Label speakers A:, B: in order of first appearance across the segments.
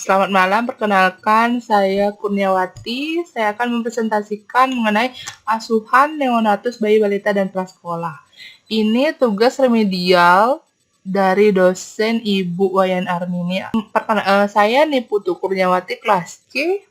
A: Selamat malam, perkenalkan saya Kurniawati. Saya akan mempresentasikan mengenai asuhan neonatus bayi balita dan prasekolah. Ini tugas remedial dari dosen Ibu Wayan Armini. Saya Niputu Kurniawati kelas C,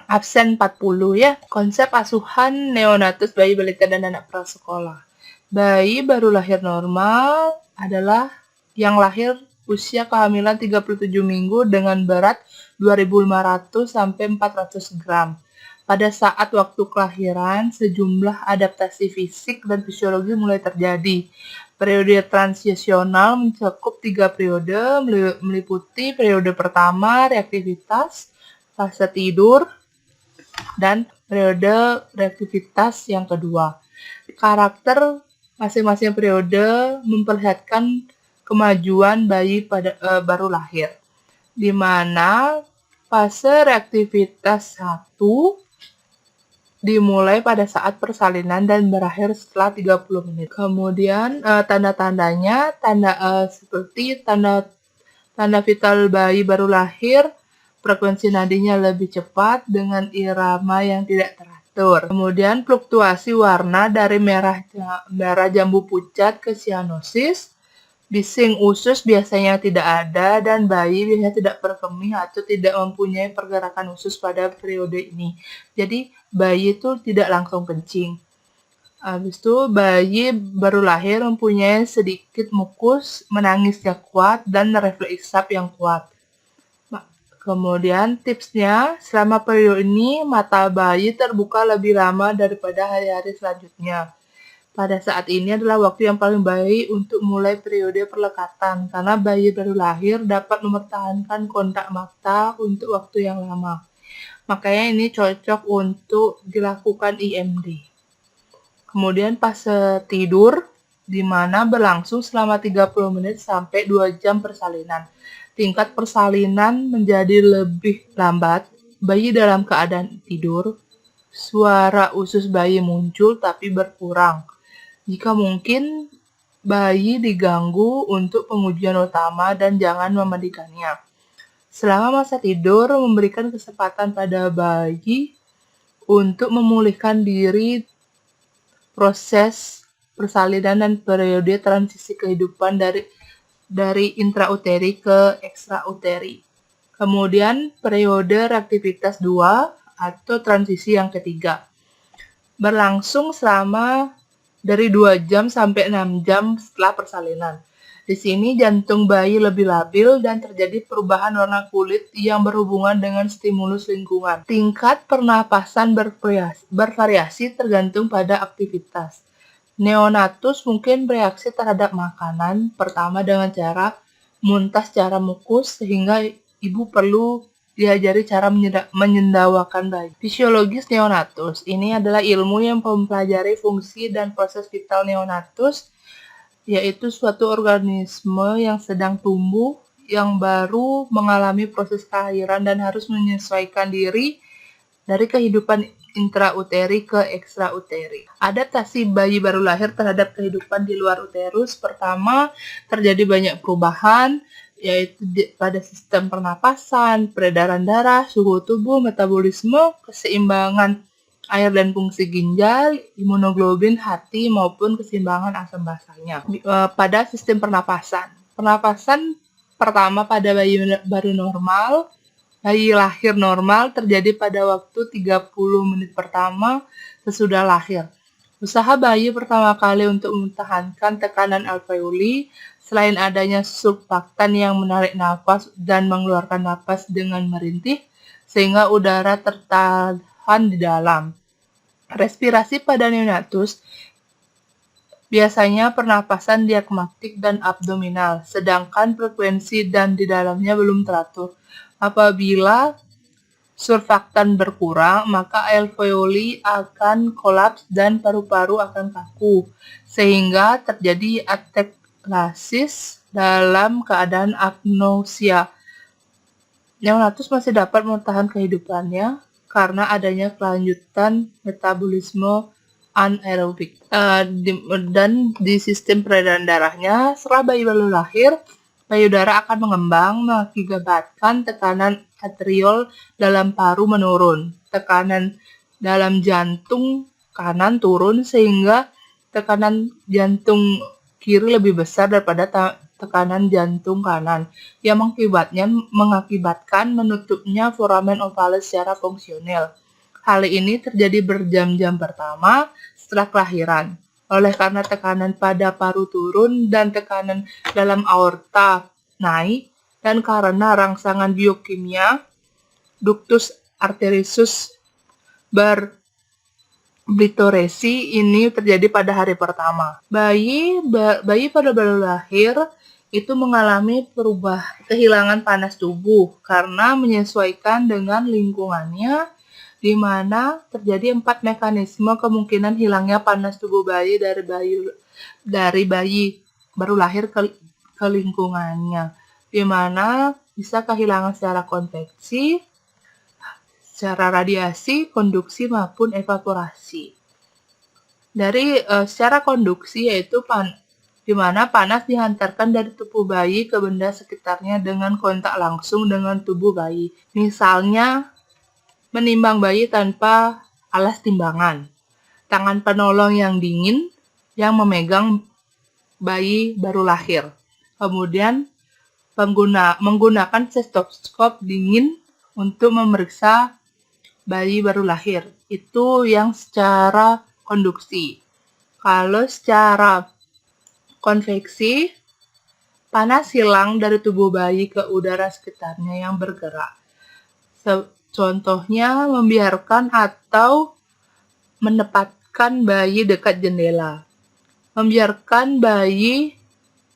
A: absen 40 ya. Konsep asuhan neonatus bayi balita dan anak prasekolah. Bayi baru lahir normal adalah yang lahir usia kehamilan 37 minggu dengan berat 2.500 sampai 400 gram. Pada saat waktu kelahiran, sejumlah adaptasi fisik dan fisiologi mulai terjadi. Periode transisional mencakup 3 periode, meliputi periode pertama, reaktivitas, fase tidur, dan periode reaktivitas yang kedua. Karakter masing-masing periode memperlihatkan kemajuan bayi baru lahir, di mana fase reaktivitas 1 dimulai pada saat persalinan dan berakhir setelah 30 menit. Kemudian tanda-tandanya seperti tanda vital bayi baru lahir, frekuensi nadinya lebih cepat dengan irama yang tidak teratur. Kemudian fluktuasi warna dari merah jambu pucat ke sianosis. Bising usus biasanya tidak ada dan bayi biasanya tidak berkemih atau tidak mempunyai pergerakan usus pada periode ini. Jadi bayi itu tidak langsung kencing. Habis itu bayi baru lahir mempunyai sedikit mukus, menangisnya kuat, dan refleks isap yang kuat. Kemudian tipsnya, selama periode ini mata bayi terbuka lebih lama daripada hari-hari selanjutnya. Pada saat ini adalah waktu yang paling baik untuk mulai periode perlekatan, karena bayi baru lahir dapat mempertahankan kontak mata untuk waktu yang lama. Makanya ini cocok untuk dilakukan IMD. Kemudian fase tidur, di mana berlangsung selama 30 menit sampai 2 jam persalinan. Tingkat persalinan menjadi lebih lambat, bayi dalam keadaan tidur, suara usus bayi muncul tapi berkurang. Jika mungkin, bayi diganggu untuk pengujian utama dan jangan memandikannya. Selama masa tidur, memberikan kesempatan pada bayi untuk memulihkan diri proses persalinan dan periode transisi kehidupan dari intrauteri ke ekstrauteri. Kemudian periode reaktivitas 2 atau transisi yang ketiga. Berlangsung selama dari 2 jam sampai 6 jam setelah persalinan. Di sini jantung bayi lebih labil dan terjadi perubahan warna kulit yang berhubungan dengan stimulus lingkungan. Tingkat pernapasan bervariasi tergantung pada aktivitas. Neonatus mungkin bereaksi terhadap makanan, pertama dengan cara muntah secara mukus sehingga ibu perlu diajari cara menyendawakan bayi. Fisiologis neonatus. Ini adalah ilmu yang mempelajari fungsi dan proses vital neonatus, yaitu suatu organisme yang sedang tumbuh, yang baru mengalami proses kelahiran dan harus menyesuaikan diri dari kehidupan intrauteri ke ekstrauteri. Adaptasi bayi baru lahir terhadap kehidupan di luar uterus. Pertama, terjadi banyak perubahan, yaitu pada sistem pernapasan, peredaran darah, suhu tubuh, metabolisme, keseimbangan air dan fungsi ginjal, imunoglobulin, hati, maupun keseimbangan asam basahnya. Pada sistem pernapasan pertama pada bayi baru normal, bayi lahir normal terjadi pada waktu 30 menit pertama sesudah lahir. Usaha bayi pertama kali untuk mempertahankan tekanan alveoli, selain adanya surfaktan yang menarik nafas dan mengeluarkan nafas dengan merintih, sehingga udara tertahan di dalam. Respirasi pada neonatus biasanya pernapasan diafragmatik dan abdominal, sedangkan frekuensi dan di dalamnya belum teratur. Apabila surfaktan berkurang, maka alveoli akan kolaps dan paru-paru akan kaku, sehingga terjadi ateklasis dalam keadaan apnosia. Neonatus masih dapat bertahan kehidupannya karena adanya kelanjutan metabolisme anaerobik. Dan di sistem peredaran darahnya, setelah bayi baru lahir, payudara akan mengembang mengakibatkan tekanan atrial dalam paru menurun. Tekanan dalam jantung kanan turun sehingga tekanan jantung kiri lebih besar daripada tekanan jantung kanan yang mengakibatkan menutupnya foramen ovalis secara fungsional. Hal ini terjadi berjam-jam pertama setelah kelahiran. Oleh karena tekanan pada paru turun dan tekanan dalam aorta naik, dan karena rangsangan biokimia ductus arteriosus berblitoresi ini terjadi pada hari pertama. Bayi pada baru lahir itu mengalami kehilangan panas tubuh karena menyesuaikan dengan lingkungannya, di mana terjadi 4 mekanisme kemungkinan hilangnya panas tubuh bayi dari bayi baru lahir ke lingkungannya, di mana bisa kehilangan secara konveksi, secara radiasi, konduksi maupun evaporasi. Dari secara konduksi yaitu di mana panas dihantarkan dari tubuh bayi ke benda sekitarnya dengan kontak langsung dengan tubuh bayi. Misalnya menimbang bayi tanpa alas timbangan, tangan penolong yang dingin yang memegang bayi baru lahir, kemudian menggunakan stetoskop dingin untuk memeriksa bayi baru lahir. Itu yang secara konduksi. Kalau secara konveksi, panas hilang dari tubuh bayi ke udara sekitarnya yang bergerak. Contohnya membiarkan atau menempatkan bayi dekat jendela. Membiarkan bayi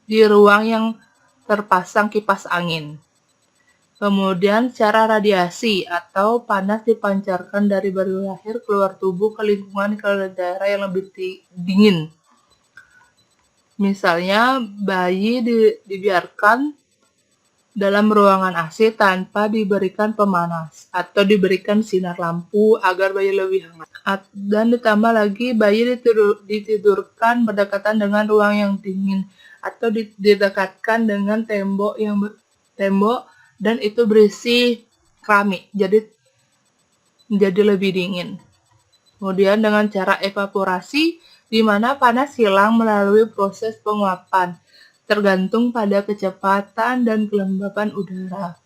A: di ruang yang terpasang kipas angin. Kemudian secara radiasi atau panas dipancarkan dari baru lahir keluar tubuh ke lingkungan ke daerah yang lebih dingin. Misalnya bayi dibiarkan dalam ruangan AC tanpa diberikan pemanas atau diberikan sinar lampu agar bayi lebih hangat. Dan ditambah lagi bayi ditidurkan berdekatan dengan ruang yang dingin atau didekatkan dengan tembok dan itu berisi keramik, jadi lebih dingin. Kemudian dengan cara evaporasi, di mana panas hilang melalui proses penguapan, tergantung pada kecepatan dan kelembapan udara.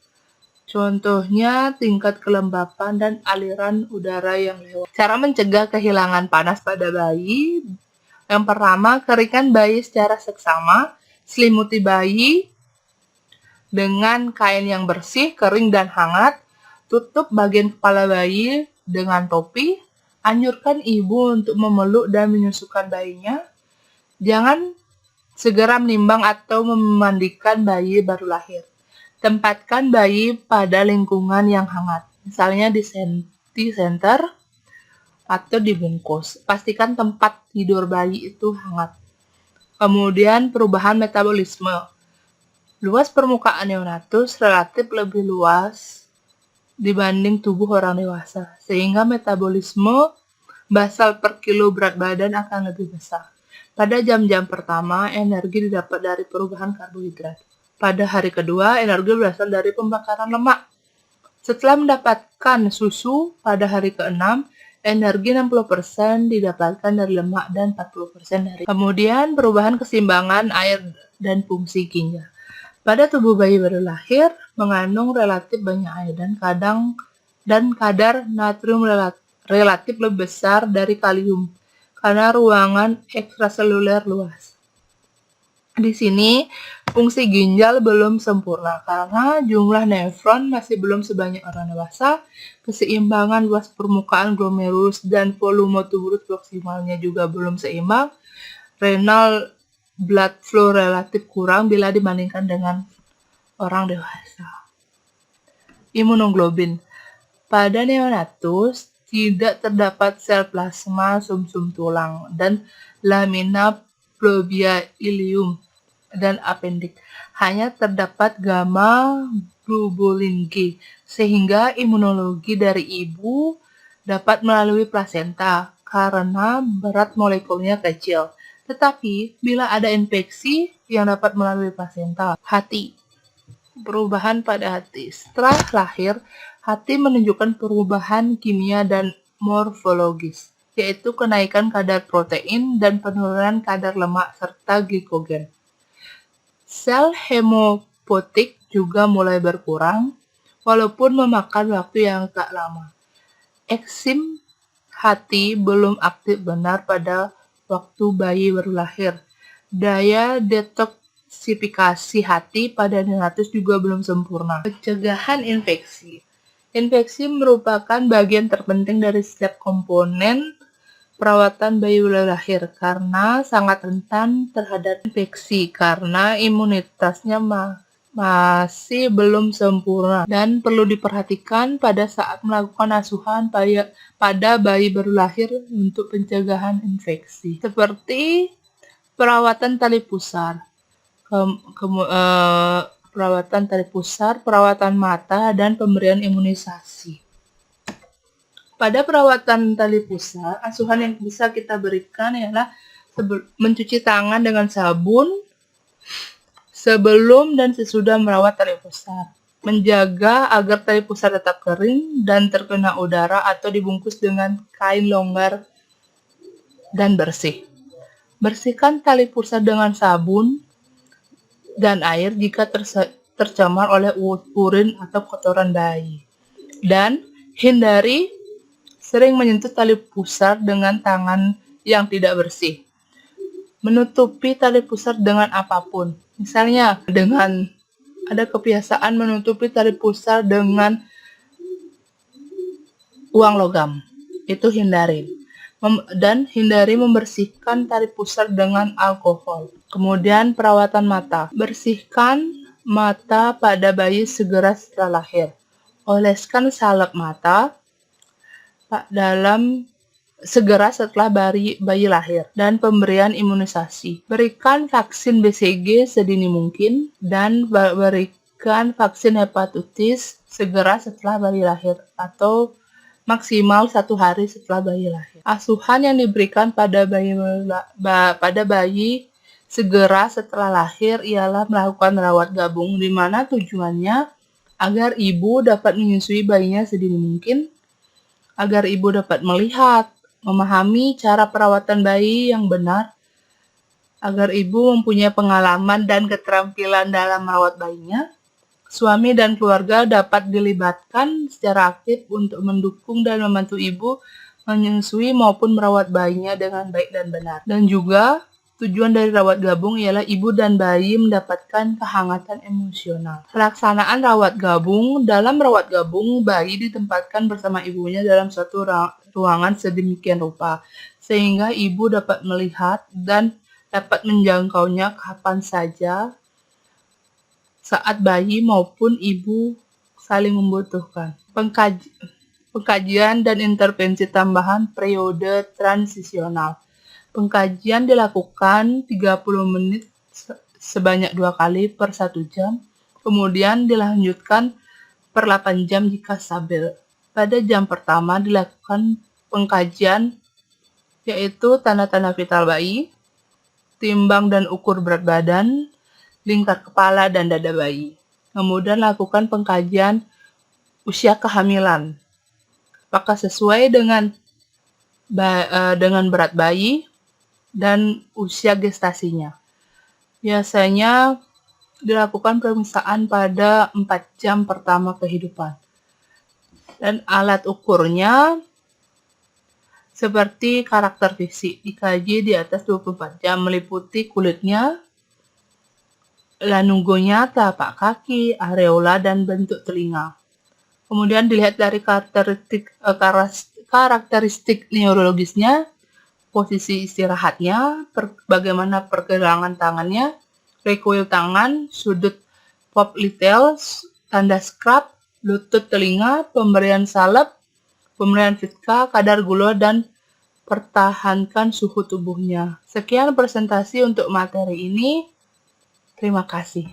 A: Contohnya tingkat kelembapan dan aliran udara yang lewat. Cara mencegah kehilangan panas pada bayi. Yang pertama, keringkan bayi secara seksama. Selimuti bayi dengan kain yang bersih, kering dan hangat. Tutup bagian kepala bayi dengan topi. Anjurkan ibu untuk memeluk dan menyusukan bayinya. Jangan segera menimbang atau memandikan bayi baru lahir. Tempatkan bayi pada lingkungan yang hangat, misalnya di center atau dibungkus. Pastikan tempat tidur bayi itu hangat. Kemudian perubahan metabolisme. Luas permukaan neonatus relatif lebih luas dibanding tubuh orang dewasa, sehingga metabolisme basal per kilo berat badan akan lebih besar. Pada jam-jam pertama, energi didapat dari perubahan karbohidrat. Pada hari kedua, energi berasal dari pembakaran lemak. Setelah mendapatkan susu, pada hari ke-6, energi 60% didapatkan dari lemak dan 40% dari. Kemudian, perubahan keseimbangan air dan fungsi ginjal. Pada tubuh bayi baru lahir, mengandung relatif banyak air dan kadar natrium relatif lebih besar dari kalium karena ruangan ekstraseluler luas. Di sini, fungsi ginjal belum sempurna karena jumlah nefron masih belum sebanyak orang dewasa, keseimbangan luas permukaan glomerulus dan volume tubuh proksimalnya juga belum seimbang, renal blood flow relatif kurang bila dibandingkan dengan orang dewasa. Imunoglobulin. Pada neonatus, tidak terdapat sel plasma sumsum tulang dan lamina propria ileum dan appendix. Hanya terdapat gamma globulin G, sehingga imunologi dari ibu dapat melalui plasenta karena berat molekulnya kecil. Tetapi bila ada infeksi yang dapat melalui plasenta, hati. Perubahan pada hati. Setelah lahir, hati menunjukkan perubahan kimia dan morfologis, yaitu kenaikan kadar protein dan penurunan kadar lemak serta glikogen. Sel hemopoietik juga mulai berkurang, walaupun memakan waktu yang tak lama. Enzim hati belum aktif benar pada waktu bayi baru lahir. Daya detoksifikasi hati pada neonatus juga belum sempurna. Pencegahan infeksi. Infeksi merupakan bagian terpenting dari setiap komponen perawatan bayi baru lahir karena sangat rentan terhadap infeksi karena imunitasnya masih belum sempurna dan perlu diperhatikan pada saat melakukan asuhan pada bayi baru lahir untuk pencegahan infeksi. Seperti perawatan tali pusar, perawatan tali pusar, perawatan mata, dan pemberian imunisasi. Pada perawatan tali pusar, asuhan yang bisa kita berikan ialah mencuci tangan dengan sabun sebelum dan sesudah merawat tali pusar. Menjaga agar tali pusar tetap kering dan terkena udara atau dibungkus dengan kain longgar dan bersih. Bersihkan tali pusar dengan sabun dan air jika tercemar oleh urin atau kotoran bayi. Dan hindari sering menyentuh tali pusar dengan tangan yang tidak bersih. Menutupi tali pusar dengan apapun. Misalnya ada kebiasaan menutupi tali pusar dengan uang logam. Itu hindarin. Dan hindari membersihkan tali pusar dengan alkohol. Kemudian perawatan mata. Bersihkan mata pada bayi segera setelah lahir. Oleskan salep mata segera setelah bayi lahir. Dan pemberian imunisasi. Berikan vaksin BCG sedini mungkin dan berikan vaksin hepatitis segera setelah bayi lahir atau maksimal 1 hari setelah bayi lahir. Asuhan yang diberikan pada bayi segera setelah lahir ialah melakukan rawat gabung, di mana tujuannya agar ibu dapat menyusui bayinya sedini mungkin, agar ibu dapat melihat, memahami cara perawatan bayi yang benar, agar ibu mempunyai pengalaman dan keterampilan dalam merawat bayinya. Suami dan keluarga dapat dilibatkan secara aktif untuk mendukung dan membantu ibu menyusui maupun merawat bayinya dengan baik dan benar. Dan juga tujuan dari rawat gabung ialah ibu dan bayi mendapatkan kehangatan emosional. Pelaksanaan rawat gabung. Dalam rawat gabung, bayi ditempatkan bersama ibunya dalam suatu ruangan sedemikian rupa, sehingga ibu dapat melihat dan dapat menjangkaunya kapan saja saat bayi maupun ibu saling membutuhkan. Pengkajian dan intervensi tambahan periode transisional. Pengkajian dilakukan 30 menit sebanyak 2 kali per 1 jam, kemudian dilanjutkan per 8 jam jika stabil. Pada jam pertama dilakukan pengkajian yaitu tanda-tanda vital bayi, timbang dan ukur berat badan, lingkar kepala dan dada bayi. Kemudian lakukan pengkajian usia kehamilan. Apakah sesuai dengan berat bayi dan usia gestasinya. Biasanya dilakukan pemeriksaan pada 4 jam pertama kehidupan. Dan alat ukurnya seperti karakter fisik, dikaji di atas 24 jam, meliputi kulitnya, lanugonya, telapak kaki, areola, dan bentuk telinga. Kemudian dilihat dari karakteristik neurologisnya, posisi istirahatnya, bagaimana pergelangan tangannya, recoil tangan, sudut popliteal, tanda scrap, lutut telinga, pemberian salep, pemberian fitka, kadar gula, dan pertahankan suhu tubuhnya. Sekian presentasi untuk materi ini. Terima kasih.